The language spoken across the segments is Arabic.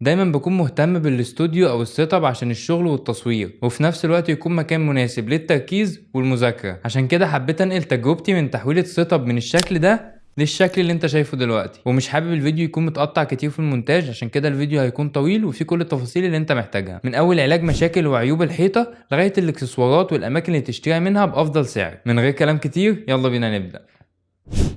دايما بكون مهتم بالاستوديو او السيت اب عشان الشغل والتصوير، وفي نفس الوقت يكون مكان مناسب للتركيز والمذاكرة. عشان كده حبيت انقل تجربتي من تحويل السيت اب من الشكل ده للشكل اللي انت شايفه دلوقتي. ومش حابب الفيديو يكون متقطع كتير في المونتاج، عشان كده الفيديو هيكون طويل وفيه كل التفاصيل اللي انت محتاجها، من اول علاج مشاكل وعيوب الحيطة لغاية الاكسسوارات والاماكن اللي تشتريها منها بافضل سعر. من غير كلام كتير يلا بينا نبدأ.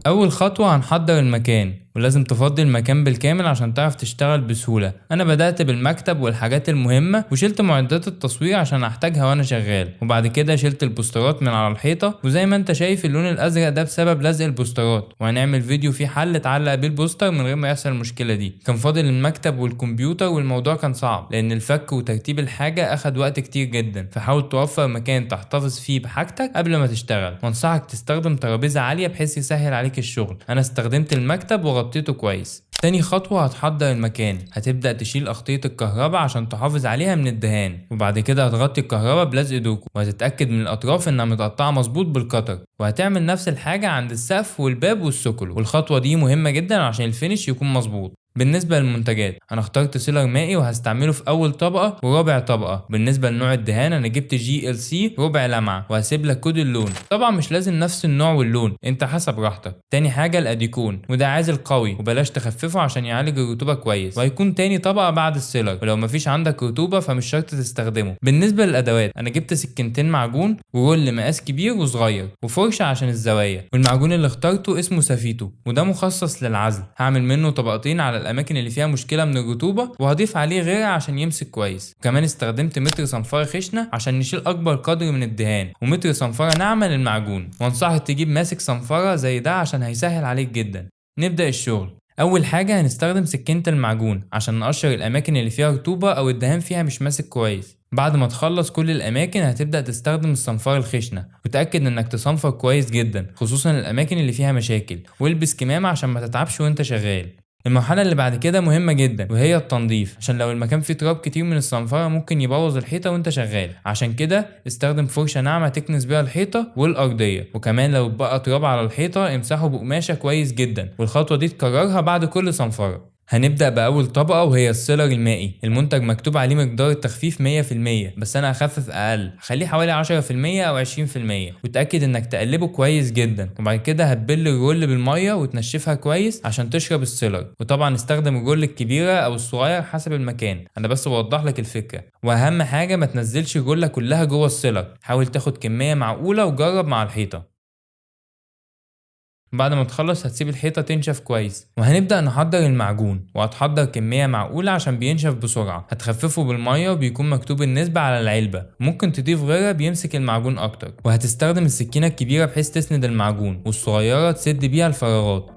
اول خطوة هنحضر المكان، ولازم تفضي المكان بالكامل عشان تعرف تشتغل بسهولة. انا بدأت بالمكتب والحاجات المهمة وشلت معدات التصوير عشان احتاجها وانا شغال، وبعد كده شلت البوسترات من على الحيطة. وزي ما انت شايف اللون الازرق ده بسبب لزق البوسترات، وهنعمل فيديو فيه حل تعلق بيه البوستر من غير ما يحصل المشكلة دي. كان فاضل المكتب والكمبيوتر، والموضوع كان صعب لان الفك وترتيب الحاجة اخد وقت كتير جدا، فحاول توفر مكان تحتفظ فيه بحاجتك قبل ما تشتغل. وانصحك تستخدم ترابيزة عالية بحيث يسهل عليك الشغل. انا استخدمت المكتب وغطيته كويس. تاني خطوة هتحضر المكان، هتبدأ تشيل أغطية الكهرباء عشان تحافظ عليها من الدهان، وبعد كده هتغطي الكهرباء بلزق دوكو، وهتتأكد من الأطراف إنها متقطعة مظبوط بالقطر. وهتعمل نفس الحاجة عند السقف والباب والسكل، والخطوة دي مهمة جدا عشان الفينش يكون مظبوط. بالنسبة للمنتجات، انا اخترت سيلر مائي وهستعمله في اول طبقة ورابع طبقة. بالنسبة لنوع الدهان انا جبت GLC ربع لمعة، وهسيب لك كود اللون. طبعا مش لازم نفس النوع واللون، انت حسب راحتك. تاني حاجة الاديكون، وده عازل قوي وبلاش تخففه عشان يعالج الرطوبة كويس، وهيكون تاني طبقة بعد السيلر، ولو مفيش عندك رطوبة فمش شرط تستخدمه. بالنسبة للادوات انا جبت سكينتين معجون ورول مقاس كبير وصغير وفرشة عشان الزوايا. والمعجون اللي اخترته اسمه سافيتو، وده مخصص للعزل. هعمل منه طبقتين على الاماكن اللي فيها مشكله من الرطوبه، وهضيف عليه غيره عشان يمسك كويس. كمان استخدمت متر صنفره خشنه عشان نشيل اكبر قدر من الدهان، ومتر صنفره ناعمه للمعجون. وانصحك تجيب ماسك صنفره زي ده عشان هيسهل عليك جدا. نبدا الشغل. اول حاجه هنستخدم سكينه المعجون عشان نقشر الاماكن اللي فيها رطوبه او الدهان فيها مش ماسك كويس. بعد ما تخلص كل الاماكن هتبدا تستخدم الصنفره الخشنه، وتاكد انك تصنفر كويس جدا خصوصا الاماكن اللي فيها مشاكل، والبس كمامه عشان ما تتعبش وانت شغال. المرحلة اللي بعد كده مهمة جدا، وهي التنظيف، عشان لو المكان فيه تراب كتير من الصنفرة ممكن يبوظ الحيطة وانت شغال. عشان كده استخدم فرشة ناعمة تكنس بيها الحيطة والأرضية، وكمان لو بقى تراب على الحيطة امسحه بقماشة كويس جدا. والخطوة دي تكررها بعد كل صنفرة. هنبدأ بأول طبقة وهي السيلر المائي. المنتج مكتوب عليه مقدار التخفيف 100%، بس أنا هخفف أقل، خليه حوالي 10% أو 20%. وتأكد إنك تقلبه كويس جدا، وبعد كده هتبل الرول بالمية وتنشفها كويس عشان تشرب السيلر. وطبعا استخدم الرول الكبيرة أو الصغير حسب المكان، أنا بس بوضح لك الفكرة. وأهم حاجة ما تنزلش الرولة كلها جوه السيلر، حاول تاخد كمية معقولة وجرب مع الحيطة. بعد ما تخلص هتسيب الحيطة تنشف كويس، وهنبدأ نحضر المعجون. وهتحضر كمية معقولة عشان بينشف بسرعة. هتخففه بالمية وبيكون مكتوب النسبة على العلبة، ممكن تضيف غيرها بيمسك المعجون أكتر. وهتستخدم السكينة الكبيرة بحيث تسند المعجون، والصغيرة تسد بيها الفراغات.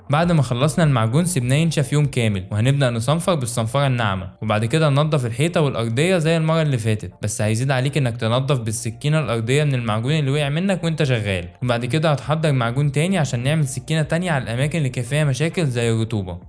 بعد ما خلصنا المعجون سيبناه ينشف يوم كامل، وهنبدأ نصنفر بالصنفرة الناعمة. وبعد كده ننضف الحيطة والأرضية زي المرة اللي فاتت، بس هيزيد عليك انك تنضف بالسكينة الأرضية من المعجون اللي وقع منك وانت شغال. وبعد كده هتحضر معجون تاني عشان نعمل سكينة تانية على الأماكن اللي كان فيها مشاكل زي الرطوبة.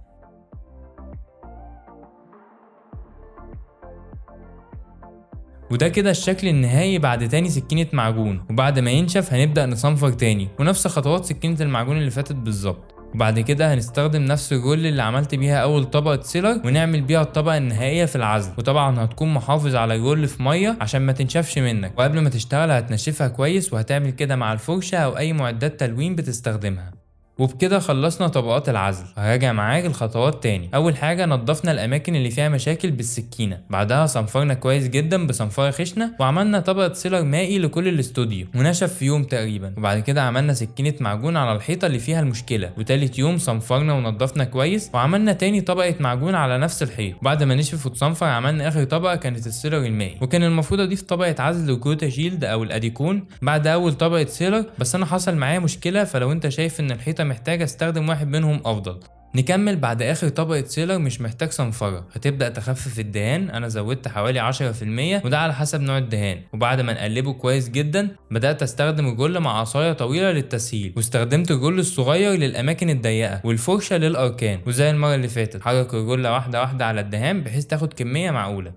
وده كده الشكل النهائي بعد تاني سكينة معجون. وبعد ما ينشف هنبدأ نصنفر تاني، ونفس خطوات سكينة المعجون اللي فاتت بالظبط. وبعد كده هنستخدم نفس الرول اللي عملت بيها اول طبقة سيلر ونعمل بيها الطبقة النهائية في العزل. وطبعا هتكون محافظ على الرول في مية عشان ما تنشفش منك، وقبل ما تشتغل هتنشفها كويس، وهتعمل كده مع الفرشة او اي معدات تلوين بتستخدمها. وبكده خلصنا طبقات العزل. هراجع معاك الخطوات تاني. اول حاجه نضفنا الاماكن اللي فيها مشاكل بالسكينه، بعدها صنفرنا كويس جدا بصنفره خشنه، وعملنا طبقه سيلر مائي لكل الاستوديو ونشف في يوم تقريبا. وبعد كده عملنا سكينه معجون على الحيطه اللي فيها المشكله، وتالت يوم صنفرنا ونضفنا كويس وعملنا تاني طبقه معجون على نفس الحيط. بعد ما نشف وتصنفر عملنا اخر طبقه كانت السيلر المائي، وكان المفروض اضيف طبقه عزل وكوتا شيلد او الاديكون بعد اول طبقه سيلر، بس انا حصل معايا مشكله، فلو انت شايف ان الحيطه محتاج استخدم واحد منهم افضل. نكمل بعد اخر طبقة سيلر مش محتاج صنفرة. هتبدأ تخفف الدهان، انا زودت حوالي 10% وده على حسب نوع الدهان. وبعد ما نقلبه كويس جدا بدأت استخدم الجل مع عصاية طويلة للتسهيل، واستخدمت الجل الصغير للاماكن الضيقة والفرشة للاركان. وزي المرة اللي فاتت حرك الجل واحدة واحدة على الدهان بحيث تاخد كمية معقولة.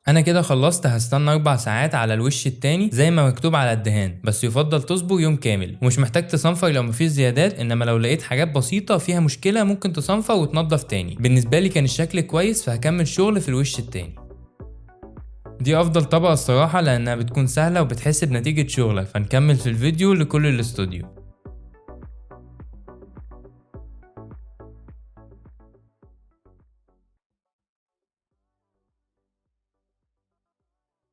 انا كده خلصت، هستنى 4 ساعات على الوش التاني زي ما مكتوب على الدهان، بس يفضل تصبر يوم كامل، ومش محتاج تصنفر لو مفيش زيادات، انما لو لقيت حاجات بسيطه فيها مشكله ممكن تصنفر وتنضف تاني. بالنسبه لي كان الشكل كويس، فهكمل شغل في الوش التاني. دي افضل طبقه الصراحه لانها بتكون سهله وبتحس بنتيجه شغلك، فنكمل في الفيديو لكل الاستوديو.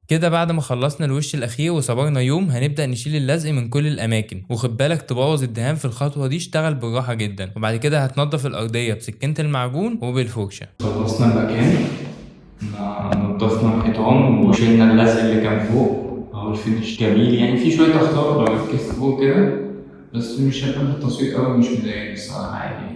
كده بعد ما خلصنا الوش الاخير وصبرنا يوم، هنبدأ نشيل اللزق من كل الاماكن، وخد بالك تبوظ الدهان في الخطوة دي، اشتغل بالراحة جدا. وبعد كده هتنضف الارضية بسكينة المعجون وبالفرشة. خلصنا المكان، نضفنا الحيطان وشيلنا اللزق اللي كان فوق اهو. الفينش جميل يعني، في شوية اخطاء لو ركزت فوق كده، بس مش هيبقى في التصوير قوي، مش مضايقني الصراحة، عادي.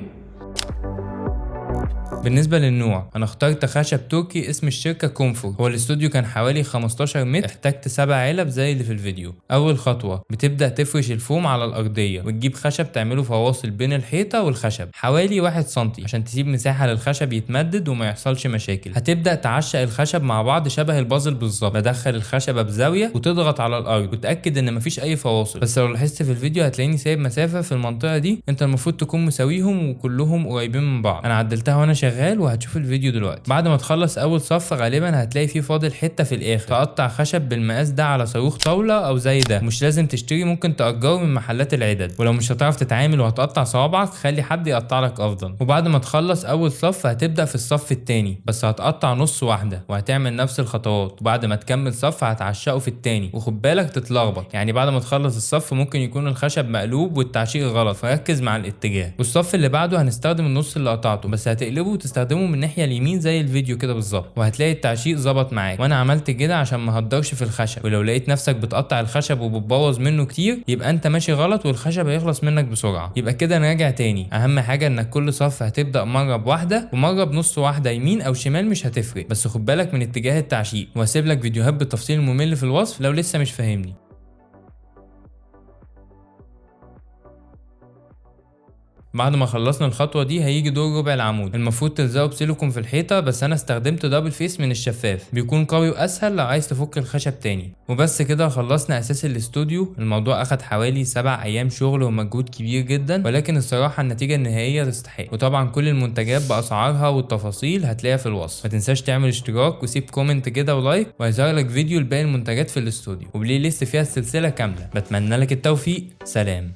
بالنسبة للنوع، انا اخترت خشب تركي اسم الشركة كومفور. هو الاستوديو كان حوالي 15 متر، احتجت 7 علب زي اللي في الفيديو. اول خطوة بتبدأ تفرش الفوم على الارضية، وتجيب خشب تعمله فواصل بين الحيطة والخشب حوالي 1 سنتي عشان تسيب مساحة للخشب يتمدد وما يحصلش مشاكل. هتبدأ تعشق الخشب مع بعض شبه البازل بالظبط، بدخل الخشبة بزاوية وتضغط على الارض وتأكد ان مفيش اي فواصل. بس لو لاحظت في الفيديو هتلاقيني سايب مسافة في المنطقة دي، انت المفروض تكون مساويهم وكلهم قريبين من بعض. انا عدلتها وانا شغال وهتشوف الفيديو دلوقتي. بعد ما تخلص اول صف غالبا هتلاقي فيه فاضل حته في الاخر، تقطع خشب بالمقاس ده على صاروخ طاوله او زي ده، مش لازم تشتري، ممكن تأجره من محلات العدد. ولو مش هتعرف تتعامل وهتقطع صوابعك، خلي حد يقطع لك افضل. وبعد ما تخلص اول صف هتبدأ في الصف التاني، بس هتقطع نص واحده وهتعمل نفس الخطوات. وبعد ما تكمل صف هتعشقه في التاني، وخد بالك تتلخبط، يعني بعد ما تخلص الصف ممكن يكون الخشب مقلوب والتعشيق غلط، فركز مع الاتجاه. والصف اللي بعده هنستخدم النص اللي قطعته، بس هتقلبه وتستخدمه من الناحيه اليمين زي الفيديو كده بالظبط، وهتلاقي التعشيق ظبط معاك. وانا عملت كده عشان ما هدرش في الخشب، ولو لقيت نفسك بتقطع الخشب وبتبوظ منه كتير يبقى انت ماشي غلط والخشب هيخلص منك بسرعه. يبقى كده نراجع تاني، اهم حاجه انك كل صف هتبدا مره بواحده ومره بنص واحده، يمين او شمال مش هتفرق، بس خد بالك من اتجاه التعشيق. وهسيب لك فيديوهات بالتفصيل الممل في الوصف لو لسه مش فاهمني. بعد ما خلصنا الخطوه دي هيجي دور ربع العمود، المفروض تلزقه بسيليكون في الحيطه، بس انا استخدمت دبل فيس من الشفاف، بيكون قوي واسهل لو عايز تفك الخشب تاني. وبس كده خلصنا اساس الاستوديو. الموضوع اخد حوالي 7 ايام شغل ومجهود كبير جدا، ولكن الصراحه النتيجه النهائيه تستحق. وطبعا كل المنتجات باسعارها والتفاصيل هتلاقيها في الوصف. ما تنساش تعمل اشتراك وسيب كومنت كده ولايك، وهيظهر لك فيديو لباقي المنتجات في الاستوديو وبلاي ليست فيها السلسله كامله. بتمنى لك التوفيق، سلام.